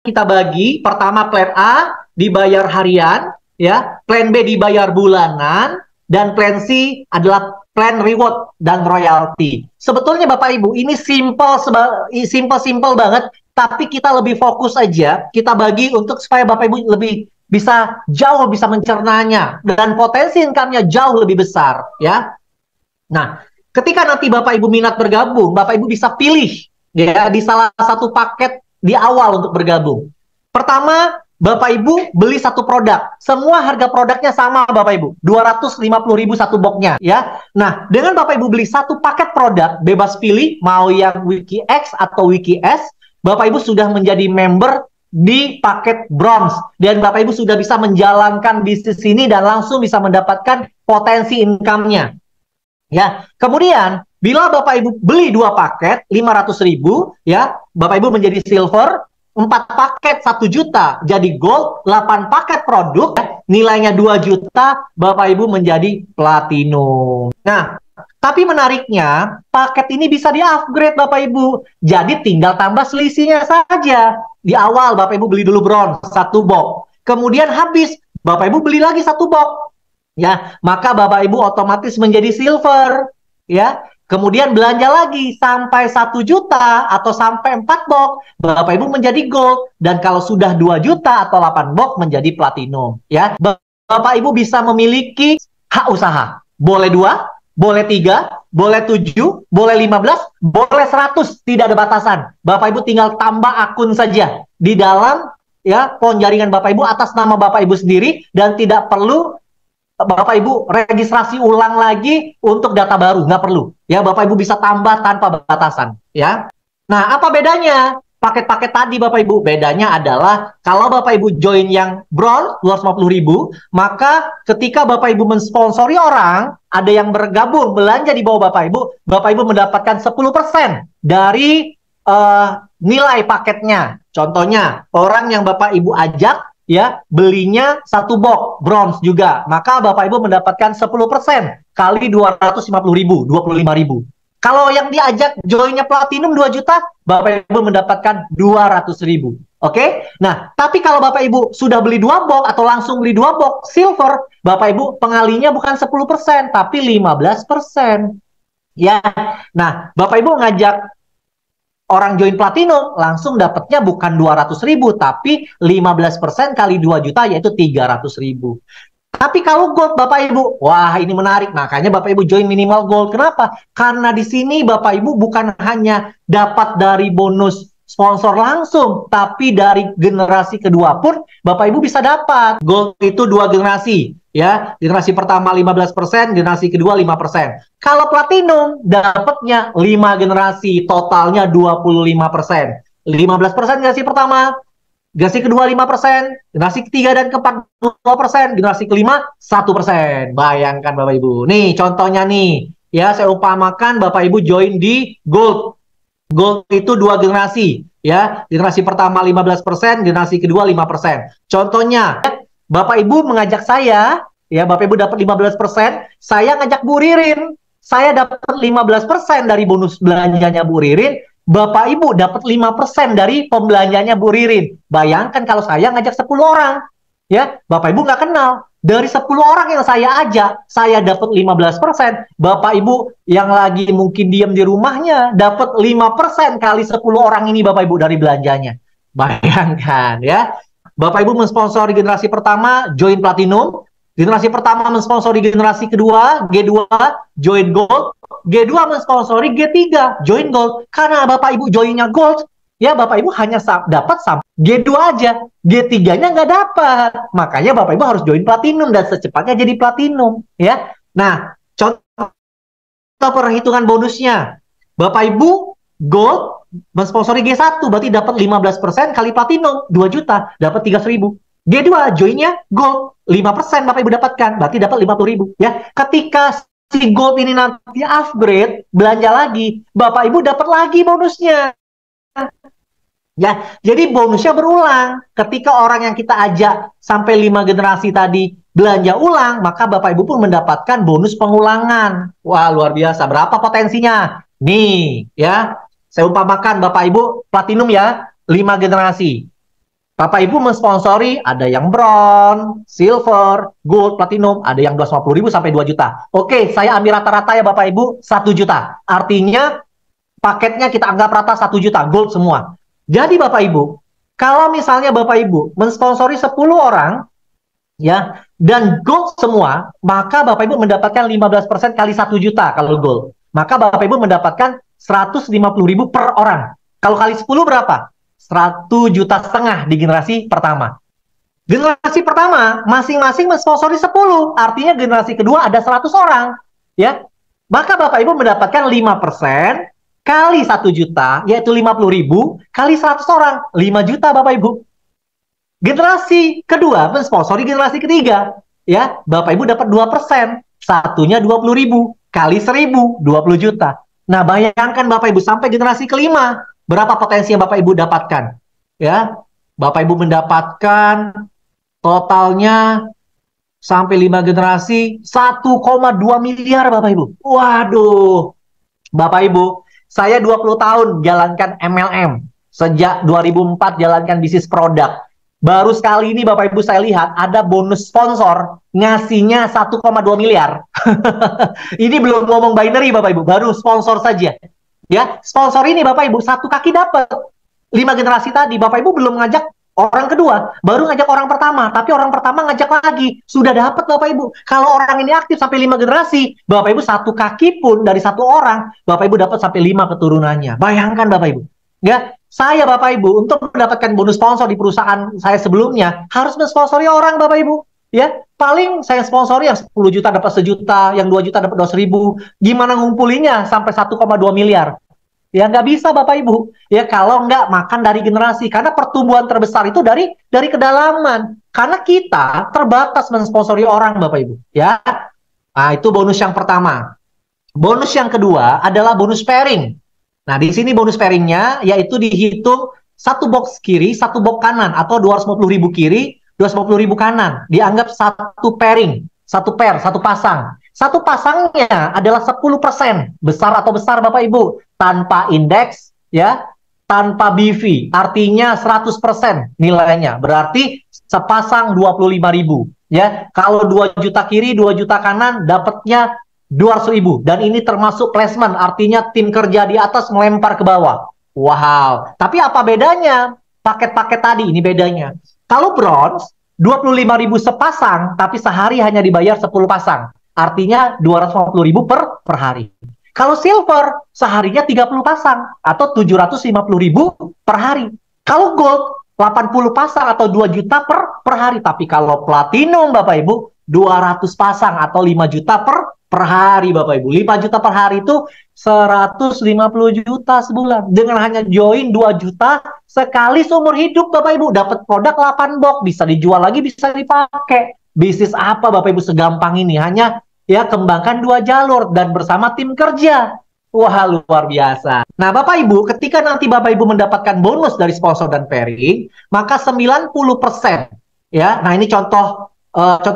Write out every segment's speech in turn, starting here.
kita bagi, pertama plan A dibayar harian, ya, plan B dibayar bulanan, dan plan C adalah plan reward dan royalty. Sebetulnya Bapak Ibu, ini simple banget, tapi kita lebih fokus aja, kita bagi untuk supaya Bapak Ibu lebih bisa mencernanya, dan potensi income-nya jauh lebih besar, ya. Nah, ketika nanti Bapak Ibu minat bergabung, Bapak Ibu bisa pilih ya di salah satu paket di awal untuk bergabung. Pertama, Bapak Ibu beli satu produk. Semua harga produknya sama Bapak Ibu. 250.000 satu boxnya ya. Nah, dengan Bapak Ibu beli satu paket produk, bebas pilih mau yang Wiki X atau Wiki S, Bapak Ibu sudah menjadi member di paket bronze. Dan Bapak Ibu sudah bisa menjalankan bisnis ini dan langsung bisa mendapatkan potensi income-nya. Ya, kemudian bila Bapak Ibu beli 2 paket 500.000 ya, Bapak Ibu menjadi silver, 4 paket 1 juta jadi gold, 8 paket produk ya, nilainya 2 juta, Bapak Ibu menjadi platinum. Nah, tapi menariknya paket ini bisa di-upgrade Bapak Ibu. Jadi tinggal tambah selisihnya saja. Di awal Bapak Ibu beli dulu bronze 1 box. Kemudian habis Bapak Ibu beli lagi 1 box. Ya, maka Bapak Ibu otomatis menjadi silver, ya. Kemudian belanja lagi sampai 1 juta atau sampai 4 box, Bapak Ibu menjadi gold. Dan kalau sudah 2 juta atau 8 box menjadi platinum, ya. Bapak Ibu bisa memiliki hak usaha. Boleh 2, boleh 3, boleh 7, boleh 15, boleh 100, tidak ada batasan. Bapak Ibu tinggal tambah akun saja di dalam ya pohon jaringan Bapak Ibu atas nama Bapak Ibu sendiri dan tidak perlu Bapak Ibu registrasi ulang lagi untuk data baru, nggak perlu. Ya, Bapak Ibu bisa tambah tanpa batasan. Ya. Nah, apa bedanya? Paket-paket tadi Bapak Ibu, bedanya adalah kalau Bapak Ibu join yang bronze 250.000, maka ketika Bapak Ibu mensponsori orang, ada yang bergabung belanja di bawah Bapak Ibu mendapatkan 10% dari nilai paketnya. Contohnya, orang yang Bapak Ibu ajak ya belinya 1 box bronze juga, maka Bapak Ibu mendapatkan 10% kali 250.000, 25.000. Kalau yang diajak joinnya platinum 2 juta, Bapak Ibu mendapatkan 200.000. Oke? Nah, tapi kalau Bapak Ibu sudah beli 2 box atau langsung beli 2 box silver, Bapak Ibu pengalinya bukan 10%, tapi 15%. Ya. Nah, Bapak Ibu ngajak orang join platinum langsung dapatnya bukan 200.000 tapi 15% kali 2 juta yaitu 300.000. Tapi kalau gold Bapak Ibu, wah ini menarik. Makanya Bapak Ibu join minimal gold. Kenapa? Karena di sini Bapak Ibu bukan hanya dapat dari bonus sponsor langsung, tapi dari generasi kedua pun Bapak Ibu bisa dapat. Gold itu 2 generasi. Ya, generasi pertama 15%, generasi kedua 5%. Kalau platinum dapatnya 5 generasi, totalnya 25%. 15% generasi pertama, generasi kedua 5%, generasi ketiga dan keempat 2%, generasi kelima 1%. Bayangkan Bapak Ibu. Nih contohnya nih, ya saya umpamakan Bapak Ibu join di gold. Gold itu 2 generasi, ya. Generasi pertama 15%, generasi kedua 5%. Contohnya, Bapak Ibu mengajak saya, ya Bapak Ibu dapat 15%, saya ngajak Bu Ririn, saya dapat 15% dari bonus belanjanya Bu Ririn, Bapak Ibu dapat 5% dari pembelanjanya Bu Ririn. Bayangkan kalau saya ngajak 10 orang, ya Bapak Ibu nggak kenal. Dari 10 orang yang saya ajak, saya dapat 15%. Bapak Ibu yang lagi mungkin diam di rumahnya, dapat 5% kali 10 orang ini Bapak Ibu dari belanjanya. Bayangkan ya. Bapak Ibu mensponsori generasi pertama, join platinum. Generasi pertama mensponsori generasi kedua, G2, join gold. G2 mensponsori G3, join gold. Karena Bapak Ibu joinnya gold, ya Bapak Ibu hanya dapat sampai G2 aja. G3-nya nggak dapat. Makanya Bapak Ibu harus join platinum dan secepatnya jadi platinum. Ya. Nah, contoh perhitungan bonusnya. Bapak Ibu gold mensponsori G1, berarti dapat 15% kali platinum, 2 juta, dapat 300.000. G2 joinnya gold, 5% Bapak Ibu dapatkan, berarti dapat 50.000. Ya, ketika si gold ini nanti upgrade, belanja lagi, Bapak Ibu dapat lagi bonusnya. Ya, jadi bonusnya berulang. Ketika orang yang kita ajak sampai 5 generasi tadi belanja ulang, maka Bapak Ibu pun mendapatkan bonus pengulangan. Wah, luar biasa. Berapa potensinya? Nih, ya. Saya umpamakan Bapak Ibu platinum ya, 5 generasi. Bapak Ibu mensponsori, ada yang bronze, silver, gold, platinum, ada yang 250.000 sampai 2 juta. Oke, saya ambil rata-rata ya Bapak Ibu, 1 juta. Artinya paketnya kita anggap rata 1 juta, gold semua. Jadi Bapak Ibu, kalau misalnya Bapak Ibu mensponsori 10 orang, ya, dan gold semua, maka Bapak Ibu mendapatkan 15% kali 1 juta kalau gold. Maka Bapak Ibu mendapatkan 150.000 per orang. Kalau kali 10 berapa? 1,5 juta di generasi pertama. Generasi pertama masing-masing mensponsori 10, artinya generasi kedua ada 100 orang, ya. Maka Bapak Ibu mendapatkan 5% kali 1 juta, yaitu 50.000 kali 100 orang, 5 juta Bapak Ibu. Generasi kedua mensponsori generasi ketiga, ya. Bapak Ibu dapat 2%, satunya 20.000 kali 1.000, 20 juta. Nah, bayangkan Bapak Ibu sampai generasi kelima, berapa potensi yang Bapak Ibu dapatkan? Ya, Bapak Ibu mendapatkan totalnya sampai 5 generasi 1,2 miliar Bapak Ibu. Waduh. Bapak Ibu, saya 20 tahun jalankan MLM. Sejak 2004 jalankan bisnis produk. Baru sekali ini Bapak Ibu saya lihat ada bonus sponsor ngasihnya 1,2 miliar. Ini belum ngomong binary Bapak Ibu, baru sponsor saja. Ya, sponsor ini Bapak Ibu satu kaki dapat 5 generasi tadi. Bapak Ibu belum ngajak orang kedua, baru ngajak orang pertama, tapi orang pertama ngajak lagi, sudah dapat Bapak Ibu. Kalau orang ini aktif sampai 5 generasi, Bapak Ibu satu kaki pun dari satu orang, Bapak Ibu dapat sampai 5 keturunannya. Bayangkan Bapak Ibu. Ya, saya Bapak Ibu untuk mendapatkan bonus sponsor di perusahaan saya sebelumnya harus mensponsori orang Bapak Ibu. Ya, paling saya sponsori yang 10 juta dapat 1 juta, yang 2 juta dapat 200.000. Gimana ngumpulinya sampai 1,2 miliar? Ya nggak bisa Bapak Ibu. Ya kalau nggak makan dari generasi. Karena pertumbuhan terbesar itu dari kedalaman. Karena kita terbatas mensponsori orang Bapak Ibu. Ya, nah itu bonus yang pertama. Bonus yang kedua adalah bonus pairing. Nah di sini bonus pairingnya yaitu dihitung satu box kiri, satu box kanan, atau 250.000 kiri, 250.000 kanan. Dianggap satu pairing, satu pair, satu pasang. Satu pasangnya adalah 10%. Besar atau besar Bapak Ibu. Tanpa indeks, ya, tanpa BV. Artinya 100% nilainya. Berarti sepasang 25.000. Ya, kalau 2 juta kiri, 2 juta kanan, dapatnya 200.000. Dan ini termasuk placement. Artinya tim kerja di atas melempar ke bawah. Wow. Tapi apa bedanya? Paket-paket tadi, ini bedanya. Kalau bronze, 25.000 sepasang, tapi sehari hanya dibayar 10 pasang. Artinya 250.000 per hari. Kalau silver, seharinya 30 pasang atau 750.000 per hari. Kalau gold, 80 pasang atau 2 juta per hari. Tapi kalau platinum Bapak Ibu, 200 pasang atau 5 juta per hari Bapak Ibu. 5 juta per hari itu 150 juta sebulan. Dengan hanya join 2 juta sekali seumur hidup Bapak Ibu. Dapat produk 8 box, bisa dijual lagi, bisa dipakai. Bisnis apa Bapak Ibu segampang ini? Hanya ya kembangkan 2 jalur dan bersama tim kerja. Wah, luar biasa. Nah, Bapak Ibu, ketika nanti Bapak Ibu mendapatkan bonus dari sponsor dan pairing, maka 90%, ya. Nah, ini contoh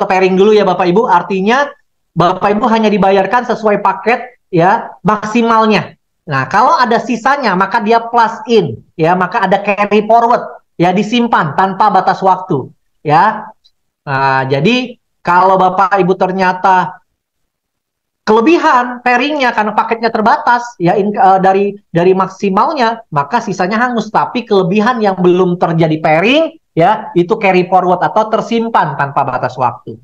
pairing dulu ya Bapak Ibu. Artinya Bapak Ibu hanya dibayarkan sesuai paket ya maksimalnya. Nah, kalau ada sisanya maka dia plus in, ya, maka ada carry forward, ya, disimpan tanpa batas waktu, ya. Nah, jadi kalau Bapak Ibu ternyata kelebihan pairingnya karena paketnya terbatas ya dari maksimalnya, maka sisanya hangus. Tapi kelebihan yang belum terjadi pairing ya itu carry forward atau tersimpan tanpa batas waktu.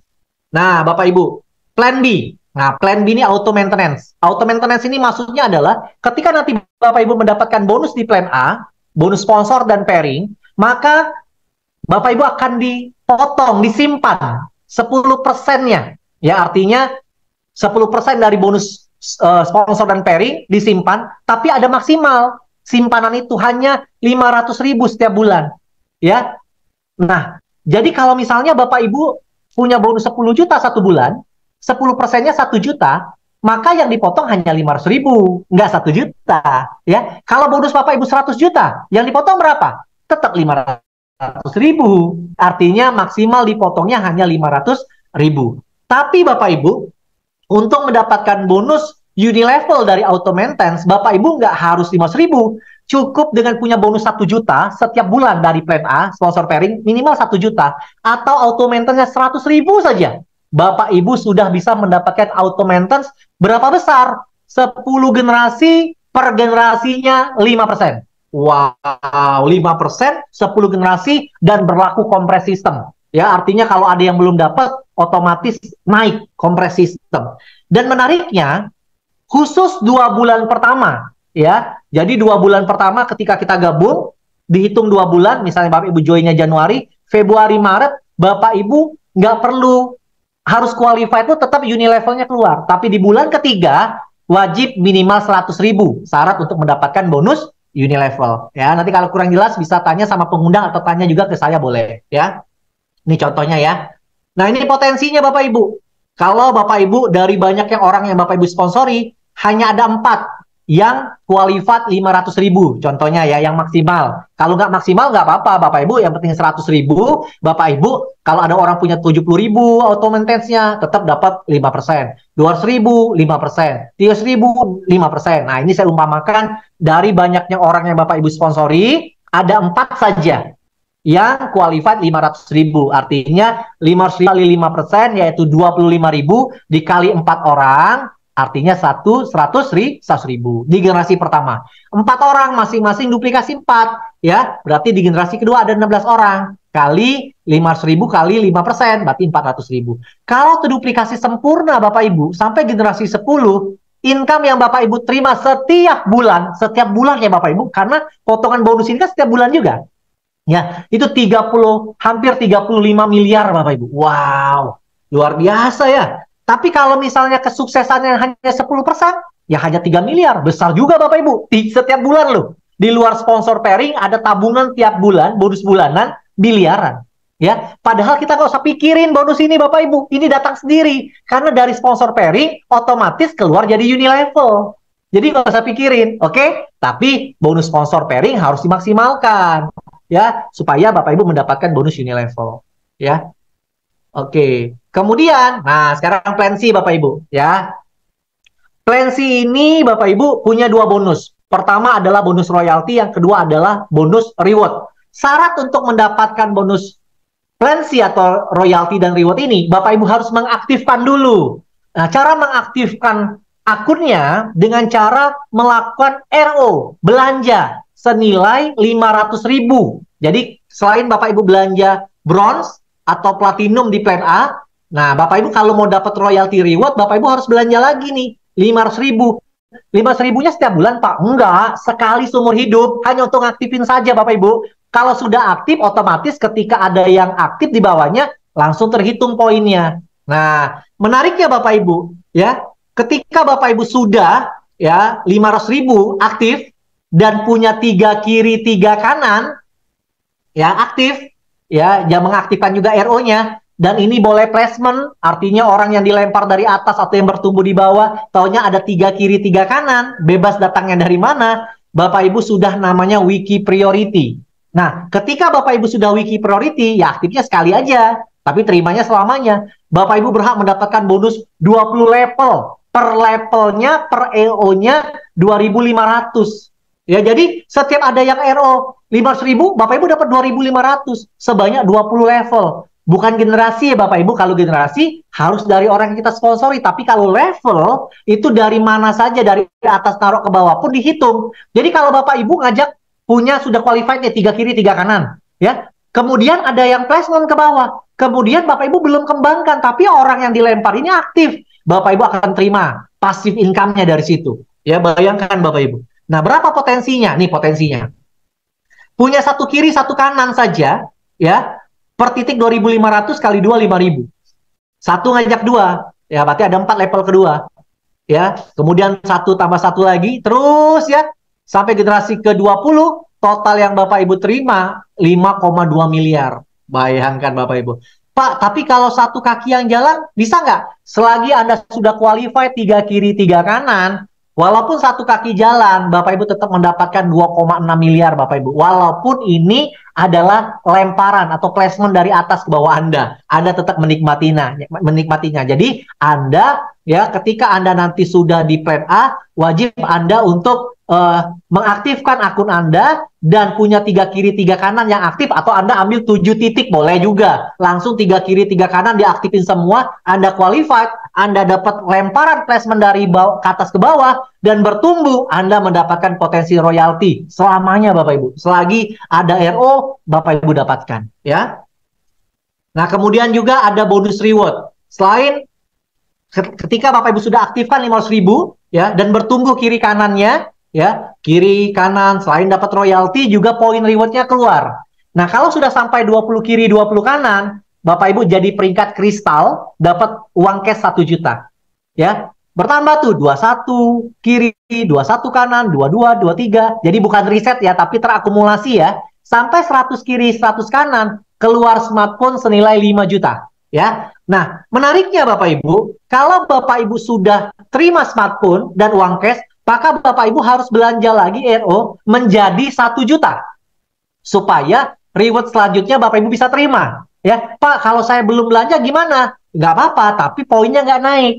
Nah, Bapak Ibu, plan B. Nah, plan B ini auto maintenance. Auto maintenance ini maksudnya adalah ketika nanti Bapak Ibu mendapatkan bonus di plan A, bonus sponsor dan pairing, maka Bapak Ibu akan dipotong, disimpan 10%-nya. Ya, artinya 10% dari bonus sponsor dan pairing disimpan, tapi ada maksimal. Simpanan itu hanya 500.000 setiap bulan. Ya. Nah, jadi kalau misalnya Bapak Ibu punya bonus 10 juta satu bulan, 10%-nya 1 juta, maka yang dipotong hanya 500.000, nggak 1 juta. Ya. Kalau bonus Bapak Ibu 100 juta, yang dipotong berapa? Tetap 500.000. Artinya maksimal dipotongnya hanya 500.000. Tapi Bapak Ibu, untuk mendapatkan bonus unilevel dari auto maintenance, Bapak Ibu nggak harus 500.000. cukup dengan punya bonus 1 juta setiap bulan dari plan A, sponsor pairing, minimal 1 juta, atau auto maintenance 100.000 saja. Bapak Ibu sudah bisa mendapatkan auto maintenance berapa besar? 10 generasi per generasinya 5%. Wow, 5%, 10 generasi, dan berlaku kompres sistem. Ya, artinya kalau ada yang belum dapat, otomatis naik kompres sistem. Dan menariknya, khusus 2 bulan pertama, ya. Jadi 2 bulan pertama ketika kita gabung, dihitung 2 bulan, misalnya Bapak Ibu joinnya Januari, Februari, Maret, Bapak Ibu nggak perlu harus qualified itu tetap Unilevelnya keluar. Tapi di bulan ketiga, wajib minimal 100.000 syarat untuk mendapatkan bonus Unilevel. Ya, nanti kalau kurang jelas bisa tanya sama pengundang atau tanya juga ke saya boleh. Ya, ini contohnya ya. Nah, ini potensinya Bapak Ibu. Kalau Bapak Ibu dari banyaknya orang yang Bapak Ibu sponsori, hanya ada 4 yang qualified 500.000, contohnya ya, yang maksimal. Kalau nggak maksimal nggak apa-apa Bapak Ibu, yang penting 100.000. Bapak Ibu, kalau ada orang punya 70.000 auto maintenance-nya, tetap dapat 5%. 200.000, 5%. 300.000, 5%. Nah, ini saya umpamakan dari banyaknya orang yang Bapak Ibu sponsori, ada 4 saja yang qualified 500.000. Artinya 500.000 kali 5%, yaitu 25.000 dikali 4 orang, artinya 100.000 di generasi pertama. 4 orang masing-masing duplikasi 4, ya. Berarti di generasi kedua ada 16 orang. Kali 500.000 kali 5%, berarti 400.000. Kalau terduplikasi sempurna Bapak Ibu, sampai generasi 10, income yang Bapak Ibu terima setiap bulan ya Bapak Ibu, karena potongan bonus ini kan setiap bulan juga. Ya, itu hampir 35 miliar Bapak Ibu. Wow, luar biasa ya. Tapi kalau misalnya kesuksesannya hanya 10%, ya hanya 3 miliar. Besar juga Bapak Ibu. Setiap bulan loh. Di luar sponsor pairing ada tabungan tiap bulan, bonus bulanan, miliaran. Ya, padahal kita nggak usah pikirin bonus ini Bapak Ibu. Ini datang sendiri. Karena dari sponsor pairing, otomatis keluar jadi Unilevel. Jadi nggak usah pikirin, oke? Tapi bonus sponsor pairing harus dimaksimalkan. Ya, supaya Bapak Ibu mendapatkan bonus Unilevel. Ya. Oke, kemudian, nah sekarang plan C Bapak Ibu, ya. Plan C ini Bapak Ibu punya 2 bonus. Pertama adalah bonus royalti, yang kedua adalah bonus reward. Syarat untuk mendapatkan bonus plan C atau royalti dan reward ini, Bapak Ibu harus mengaktifkan dulu. Nah, cara mengaktifkan akunnya dengan cara melakukan RO, belanja senilai 500.000. Jadi, selain Bapak Ibu belanja bronze atau platinum di plan A, nah Bapak Ibu kalau mau dapat royalty reward, Bapak Ibu harus belanja lagi nih, 500.000. 500.000-nya setiap bulan, Pak? Enggak, sekali seumur hidup, hanya untuk ngaktifin saja Bapak Ibu. Kalau sudah aktif, otomatis ketika ada yang aktif di bawahnya, langsung terhitung poinnya. Nah, menariknya Bapak Ibu, ya, ketika Bapak Ibu sudah ya 500.000 aktif dan punya 3 kiri 3 kanan, ya aktif, ya, jangan mengaktifkan juga RO-nya. Dan ini boleh placement, artinya orang yang dilempar dari atas atau yang bertumbuh di bawah, taunya ada 3 kiri 3 kanan, bebas datangnya dari mana, Bapak Ibu sudah namanya wiki priority. Nah, ketika Bapak Ibu sudah wiki priority, ya aktifnya sekali aja, tapi terimanya selamanya. Bapak Ibu berhak mendapatkan bonus 20 level, per levelnya, per EO-nya 2.500. Ya, jadi setiap ada yang RO 500.000, Bapak Ibu dapat 2.500 sebanyak 20 level. Bukan generasi ya Bapak Ibu, kalau generasi harus dari orang yang kita sponsori, tapi kalau level itu dari mana saja, dari atas taruh ke bawah pun dihitung. Jadi kalau Bapak Ibu ngajak punya sudah qualified nih 3 kiri 3 kanan, ya. Kemudian ada yang placement ke bawah. Kemudian Bapak Ibu belum kembangkan, tapi orang yang dilempar ini aktif. Bapak Ibu akan terima passive income-nya dari situ. Ya, bayangkan Bapak Ibu. Nah, berapa potensinya? Nih potensinya. Punya 1 kiri 1 kanan saja, ya. Per titik 2.500 kali 2, 5.000. 1 ngajak 2. Ya, berarti ada 4 level kedua. Ya, kemudian 1 tambah 1 lagi. Terus ya, sampai generasi ke-20, total yang Bapak Ibu terima 5,2 miliar. Bayangkan Bapak Ibu. Pak, tapi kalau 1 kaki yang jalan, bisa nggak? Selagi Anda sudah qualified 3 kiri 3 kanan, walaupun 1 kaki jalan, Bapak Ibu tetap mendapatkan 2,6 miliar Bapak Ibu. Walaupun ini adalah lemparan atau placement dari atas ke bawah Anda. Anda tetap menikmatinya. Jadi Anda ya ketika Anda nanti sudah di plan A, wajib Anda untuk mengaktifkan akun Anda dan punya 3 kiri 3 kanan yang aktif, atau Anda ambil 7 titik boleh juga. Langsung 3 kiri 3 kanan diaktifin semua, Anda qualified, Anda dapat lemparan placement dari bawah, ke atas ke bawah, dan bertumbuh, Anda mendapatkan potensi royalti selamanya Bapak Ibu. Selagi ada RO, Bapak Ibu dapatkan, ya. Nah, kemudian juga ada bonus reward. Selain ketika Bapak Ibu sudah aktifkan 500.000 ya, dan bertumbuh kiri kanannya, ya, kiri kanan, selain dapat royalti juga poin rewardnya keluar. Nah, kalau sudah sampai 20 kiri 20 kanan, Bapak Ibu jadi peringkat kristal, dapat uang cash 1 juta, ya. Bertambah tuh 21 kiri, 21 kanan, 22, 23. Jadi bukan reset ya, tapi terakumulasi ya. Sampai 100 kiri, 100 kanan, keluar smartphone senilai 5 juta, ya. Nah, menariknya Bapak Ibu, kalau Bapak Ibu sudah terima smartphone dan uang cash, maka Bapak Ibu harus belanja lagi RO menjadi 1 juta. Supaya reward selanjutnya Bapak Ibu bisa terima. Ya, Pak, kalau saya belum belanja gimana? Nggak apa-apa, tapi poinnya nggak naik.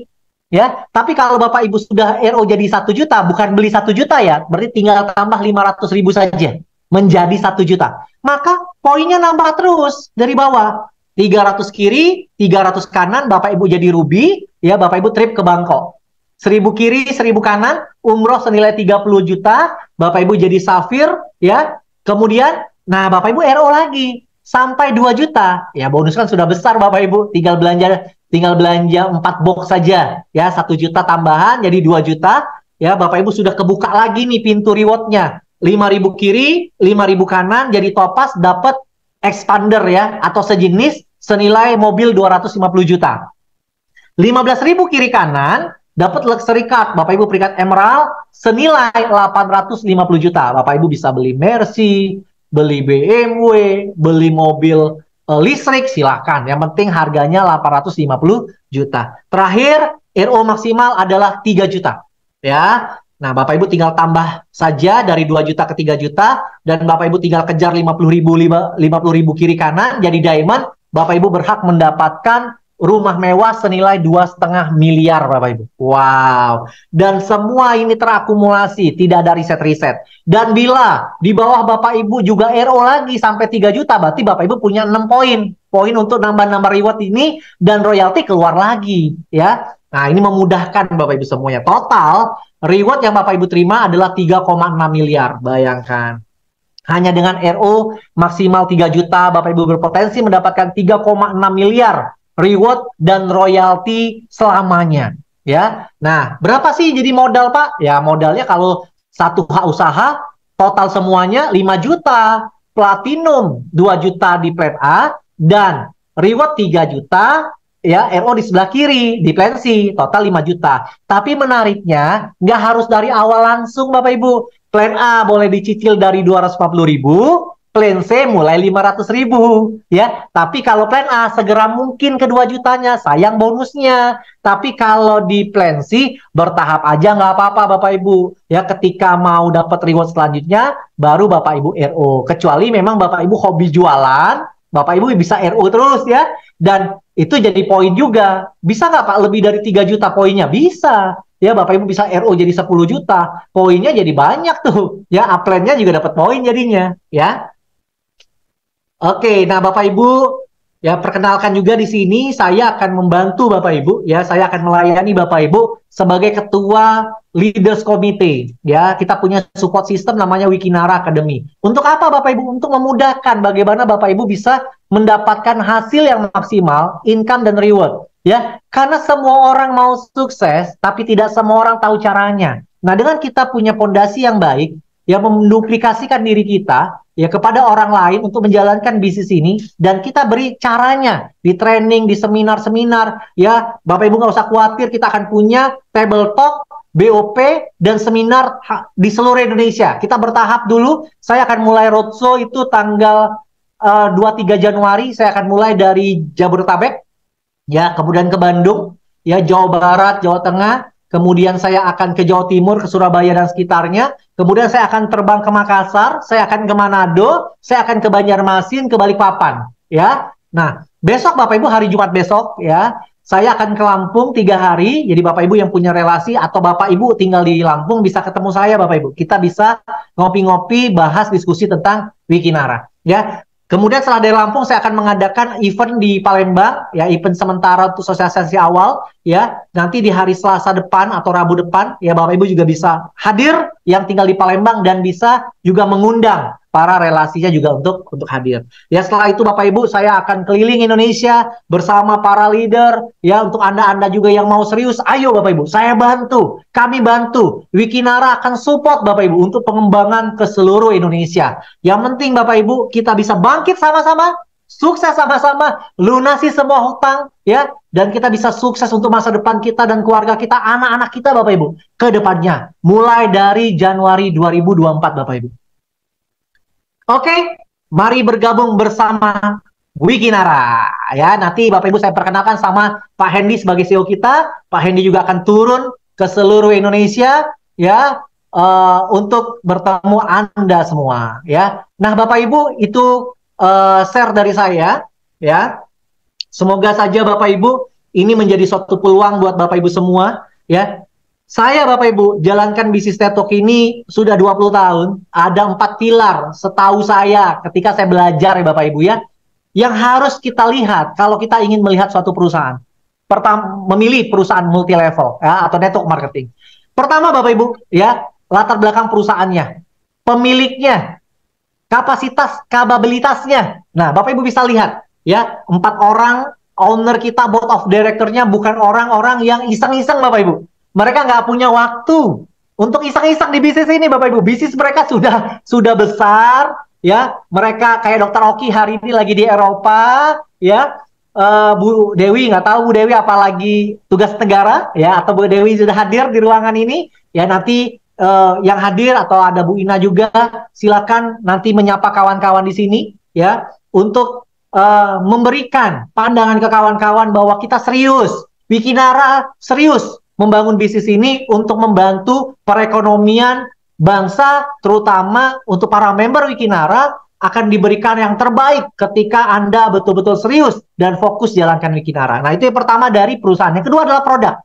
Ya, tapi kalau Bapak Ibu sudah RO jadi 1 juta, bukan beli 1 juta ya, berarti tinggal tambah 500.000 saja. Menjadi 1 juta. Maka poinnya nambah terus dari bawah. 300 kiri, 300 kanan, Bapak Ibu jadi ruby, ya Bapak Ibu trip ke Bangkok. 1000 kiri, 1000 kanan, umroh senilai 30 juta, Bapak Ibu jadi safir, ya. Kemudian, nah Bapak Ibu RO lagi sampai 2 juta. Ya bonus kan sudah besar Bapak Ibu, tinggal belanja 4 box saja, ya 1 juta tambahan jadi 2 juta, ya Bapak Ibu sudah kebuka lagi nih pintu rewardnya. 5.000 kiri, 5.000 kanan, jadi topas dapat expander ya, atau sejenis senilai mobil 250 juta. 15.000 kiri kanan, dapat luxury card, Bapak Ibu peringkat emerald, senilai 850 juta. Bapak Ibu bisa beli Mercy, beli BMW, beli mobil listrik, silakan. Yang penting harganya 850 juta. Terakhir, RO maksimal adalah 3 juta. Ya, nah Bapak Ibu tinggal tambah saja dari 2 juta ke 3 juta, dan Bapak Ibu tinggal kejar 50.000 kiri kanan, jadi diamond. Bapak Ibu berhak mendapatkan rumah mewah senilai 2,5 miliar Bapak Ibu. Wow. Dan semua ini terakumulasi, tidak ada riset-riset. Dan bila di bawah Bapak Ibu juga RO lagi sampai 3 juta, berarti Bapak Ibu punya 6 poin. Poin untuk nambah-nambah reward ini, dan royalti keluar lagi, ya. Nah, ini memudahkan Bapak Ibu semuanya. Total reward yang Bapak Ibu terima adalah 3,6 miliar. Bayangkan. Hanya dengan RO maksimal 3 juta, Bapak Ibu berpotensi mendapatkan 3,6 miliar reward dan royalti selamanya, ya. Nah, berapa sih jadi modal, Pak? Ya, modalnya kalau satu hak usaha, total semuanya 5 juta, platinum 2 juta di plan A, dan reward 3 juta, ya, RO di sebelah kiri, di plan C, total 5 juta. Tapi menariknya, nggak harus dari awal langsung, Bapak Ibu. Plan A boleh dicicil dari 250.000, plan C mulai 500.000, ya. Tapi kalau plan A segera mungkin ke 2 jutanya, sayang bonusnya. Tapi kalau di plan C bertahap aja nggak apa-apa Bapak Ibu. Ya, ketika mau dapat reward selanjutnya, baru Bapak Ibu RO. Kecuali memang Bapak Ibu hobi jualan, Bapak Ibu bisa RO terus ya. Dan itu jadi poin juga. Bisa nggak Pak lebih dari 3 juta poinnya? Bisa. Ya, Bapak Ibu bisa RO jadi 10 juta. Poinnya jadi banyak tuh. Ya, upline-nya juga dapat poin jadinya. Ya. Oke, nah Bapak Ibu, ya perkenalkan juga di sini saya akan membantu Bapak Ibu, ya saya akan melayani Bapak Ibu sebagai Ketua Leaders Committee, ya kita punya support system namanya Wikinara Academy. Untuk apa Bapak Ibu? Untuk memudahkan bagaimana Bapak Ibu bisa mendapatkan hasil yang maksimal, income dan reward, ya karena semua orang mau sukses, tapi tidak semua orang tahu caranya. Nah dengan kita punya fondasi yang baik, ya menduplikasikan diri kita ya kepada orang lain untuk menjalankan bisnis ini, dan kita beri caranya di training, di seminar-seminar, ya Bapak Ibu nggak usah khawatir, kita akan punya table talk, BOP, dan seminar di seluruh Indonesia. Kita bertahap dulu, saya akan mulai roadshow itu tanggal 2-3 Januari, saya akan mulai dari Jabodetabek, ya kemudian ke Bandung, ya Jawa Barat, Jawa Tengah, kemudian saya akan ke Jawa Timur, ke Surabaya dan sekitarnya. Kemudian saya akan terbang ke Makassar, saya akan ke Manado, saya akan ke Banjarmasin, ke Balikpapan. Ya, nah besok Bapak Ibu hari Jumat besok, ya saya akan ke Lampung 3 hari. Jadi Bapak Ibu yang punya relasi atau Bapak Ibu tinggal di Lampung bisa ketemu saya Bapak Ibu. Kita bisa ngopi-ngopi, bahas diskusi tentang Wikinara. Ya. Kemudian setelah dari Lampung saya akan mengadakan event di Palembang, ya event sementara untuk sosialisasi awal, ya nanti di hari Selasa depan atau Rabu depan, ya Bapak Ibu juga bisa hadir yang tinggal di Palembang dan bisa juga mengundang para relasinya juga untuk hadir. Ya setelah itu Bapak Ibu saya akan keliling Indonesia bersama para leader, ya untuk Anda juga yang mau serius, ayo Bapak Ibu, saya bantu, kami bantu, Wikinara akan support Bapak Ibu untuk pengembangan ke seluruh Indonesia. Yang penting Bapak Ibu kita bisa bangkit sama-sama, sukses sama-sama, lunasi semua hutang, ya, dan kita bisa sukses untuk masa depan kita dan keluarga kita, anak-anak kita Bapak Ibu, ke depannya, mulai dari Januari 2024 Bapak Ibu. Oke, mari bergabung bersama Wikinara. Ya, nanti Bapak Ibu saya perkenalkan sama Pak Hendy sebagai CEO kita. Pak Hendy juga akan turun ke seluruh Indonesia, ya, untuk bertemu Anda semua. Ya, nah Bapak Ibu itu share dari saya. Ya, semoga saja Bapak Ibu ini menjadi suatu peluang buat Bapak Ibu semua. Ya. Saya Bapak Ibu jalankan bisnis TED Talk ini sudah 20 tahun. Ada 4 pilar setahu saya ketika saya belajar ya Bapak Ibu ya. Yang harus kita lihat kalau kita ingin melihat suatu perusahaan. Pertama, memilih perusahaan multi level ya, atau network marketing. Pertama Bapak Ibu ya, latar belakang perusahaannya, pemiliknya, kapasitas, kapabilitasnya. Nah Bapak Ibu bisa lihat ya, 4 orang owner kita, board of director-nya bukan orang-orang yang iseng-iseng Bapak Ibu. Mereka nggak punya waktu untuk iseng-iseng di bisnis ini, Bapak Ibu. Bisnis mereka sudah besar, ya. Mereka kayak Dokter Oki hari ini lagi di Eropa, ya. Bu Dewi nggak tahu Bu Dewi apalagi tugas negara, ya. Atau Bu Dewi sudah hadir di ruangan ini, ya. Nanti yang hadir atau ada Bu Ina juga, silakan nanti menyapa kawan-kawan di sini, ya, untuk memberikan pandangan ke kawan-kawan bahwa kita serius, Wikinara serius membangun bisnis ini untuk membantu perekonomian bangsa, terutama untuk para member Wikinara akan diberikan yang terbaik ketika Anda betul-betul serius dan fokus jalankan Wikinara. Nah, itu yang pertama dari perusahaan. Yang kedua adalah produk.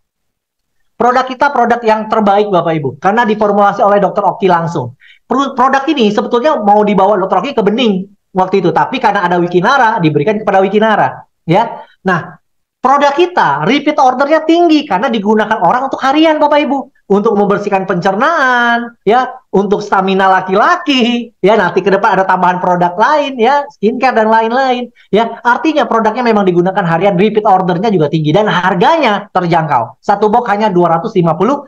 Produk kita produk yang terbaik Bapak Ibu, karena diformulasi oleh Dr. Oki langsung. Produk ini sebetulnya mau dibawa Dr. Oki ke Bening waktu itu, tapi karena ada Wikinara, diberikan kepada Wikinara. Ya, nah, produk kita repeat ordernya tinggi karena digunakan orang untuk harian Bapak Ibu, untuk membersihkan pencernaan, ya, untuk stamina laki-laki, ya, nanti ke depan ada tambahan produk lain, ya, skincare dan lain-lain, ya. Artinya produknya memang digunakan harian, repeat ordernya juga tinggi dan harganya terjangkau. Satu box hanya 250.000.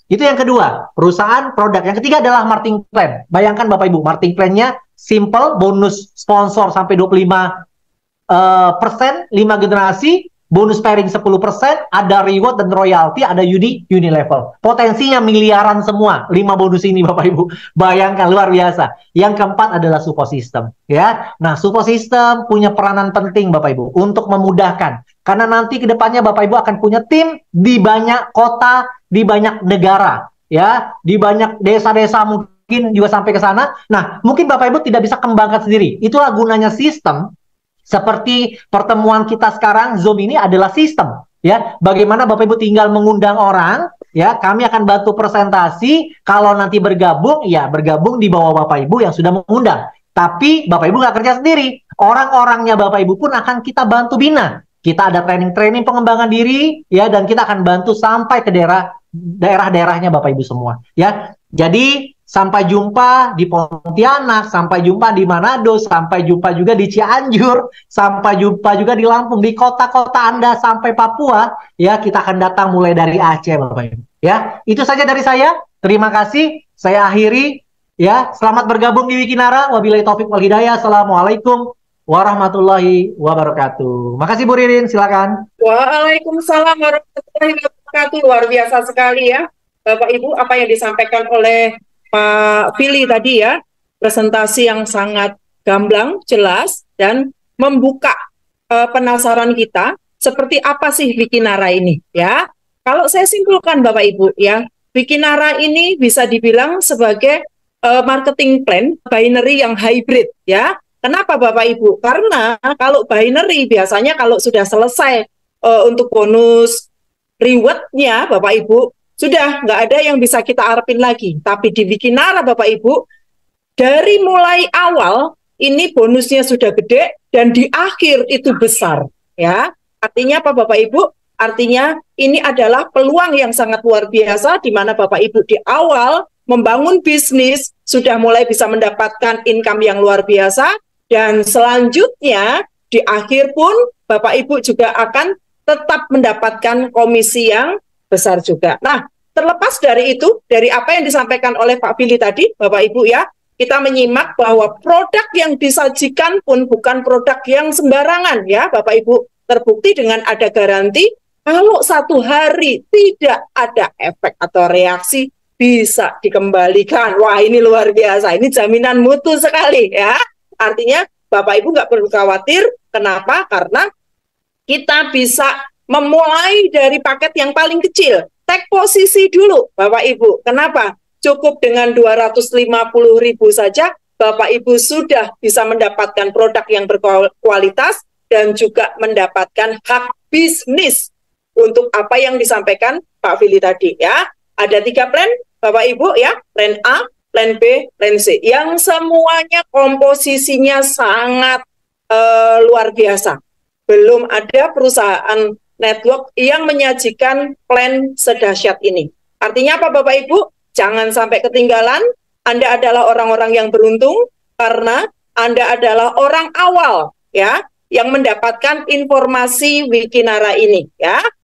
Itu yang kedua, perusahaan produk. Yang ketiga adalah marketing plan. Bayangkan Bapak Ibu, marketing plan-nya simple, bonus sponsor sampai 25%, 5 generasi, bonus pairing 10%, ada reward dan royalty, ada uni level. Potensinya miliaran semua, 5 bonus ini Bapak Ibu. Bayangkan, luar biasa. Yang keempat adalah support system, ya. Nah, support system punya peranan penting Bapak Ibu untuk memudahkan. Karena nanti ke depannya Bapak Ibu akan punya tim di banyak kota, di banyak negara, ya, di banyak desa-desa mungkin juga sampai ke sana. Nah, mungkin Bapak Ibu tidak bisa kembangkan sendiri. Itulah gunanya sistem. Seperti pertemuan kita sekarang, Zoom ini adalah sistem, ya. Bagaimana Bapak Ibu tinggal mengundang orang, ya, kami akan bantu presentasi, kalau nanti bergabung, ya bergabung di bawah Bapak Ibu yang sudah mengundang. Tapi Bapak Ibu nggak kerja sendiri, orang-orangnya Bapak Ibu pun akan kita bantu bina. Kita ada training-training pengembangan diri, ya, dan kita akan bantu sampai ke daerah-daerahnya Bapak Ibu semua, ya. Jadi sampai jumpa di Pontianak, sampai jumpa di Manado, sampai jumpa juga di Cianjur, sampai jumpa juga di Lampung, di kota-kota Anda sampai Papua, ya, kita akan datang mulai dari Aceh Bapak Ibu. Ya, itu saja dari saya. Terima kasih. Saya akhiri, ya. Selamat bergabung di Wikinara. Wabillahi taufik wal hidayah. Assalamualaikum warahmatullahi wabarakatuh. Makasih Bu Ririn, silakan. Waalaikumsalam warahmatullahi wabarakatuh. Luar biasa sekali ya, Bapak Ibu, apa yang disampaikan oleh Pak Fili tadi ya, presentasi yang sangat gamblang, jelas, dan membuka penasaran kita, seperti apa sih Wikinara ini ya. Kalau saya simpulkan Bapak Ibu ya, Wikinara ini bisa dibilang sebagai marketing plan binary yang hybrid ya. Kenapa Bapak Ibu? Karena kalau binary biasanya kalau sudah selesai untuk bonus rewardnya Bapak Ibu, sudah nggak ada yang bisa kita harapin lagi. Tapi di Wikinara Bapak Ibu, dari mulai awal ini bonusnya sudah gede dan di akhir itu besar, ya. Artinya apa Bapak Ibu? Artinya ini adalah peluang yang sangat luar biasa di mana Bapak Ibu di awal membangun bisnis sudah mulai bisa mendapatkan income yang luar biasa, dan selanjutnya di akhir pun Bapak Ibu juga akan tetap mendapatkan komisi yang besar juga. Nah, terlepas dari itu, dari apa yang disampaikan oleh Pak Billy tadi, Bapak Ibu ya, kita menyimak bahwa produk yang disajikan pun bukan produk yang sembarangan ya Bapak Ibu. Terbukti dengan ada garansi, kalau 1 hari tidak ada efek atau reaksi, bisa dikembalikan. Wah, ini luar biasa, ini jaminan mutu sekali ya. Artinya Bapak Ibu nggak perlu khawatir, kenapa? Karena kita bisa memulai dari paket yang paling kecil. Take posisi dulu Bapak Ibu, kenapa? Cukup dengan 250.000 saja, Bapak Ibu sudah bisa mendapatkan produk yang berkualitas dan juga mendapatkan hak bisnis untuk apa yang disampaikan Pak Billy tadi ya. Ada 3 plan Bapak Ibu ya, plan A, plan B, plan C, yang semuanya komposisinya sangat luar biasa. Belum ada perusahaan network yang menyajikan plan sedahsyat ini. Artinya apa Bapak Ibu? Jangan sampai ketinggalan, Anda adalah orang-orang yang beruntung karena Anda adalah orang awal ya yang mendapatkan informasi Wikinara ini ya.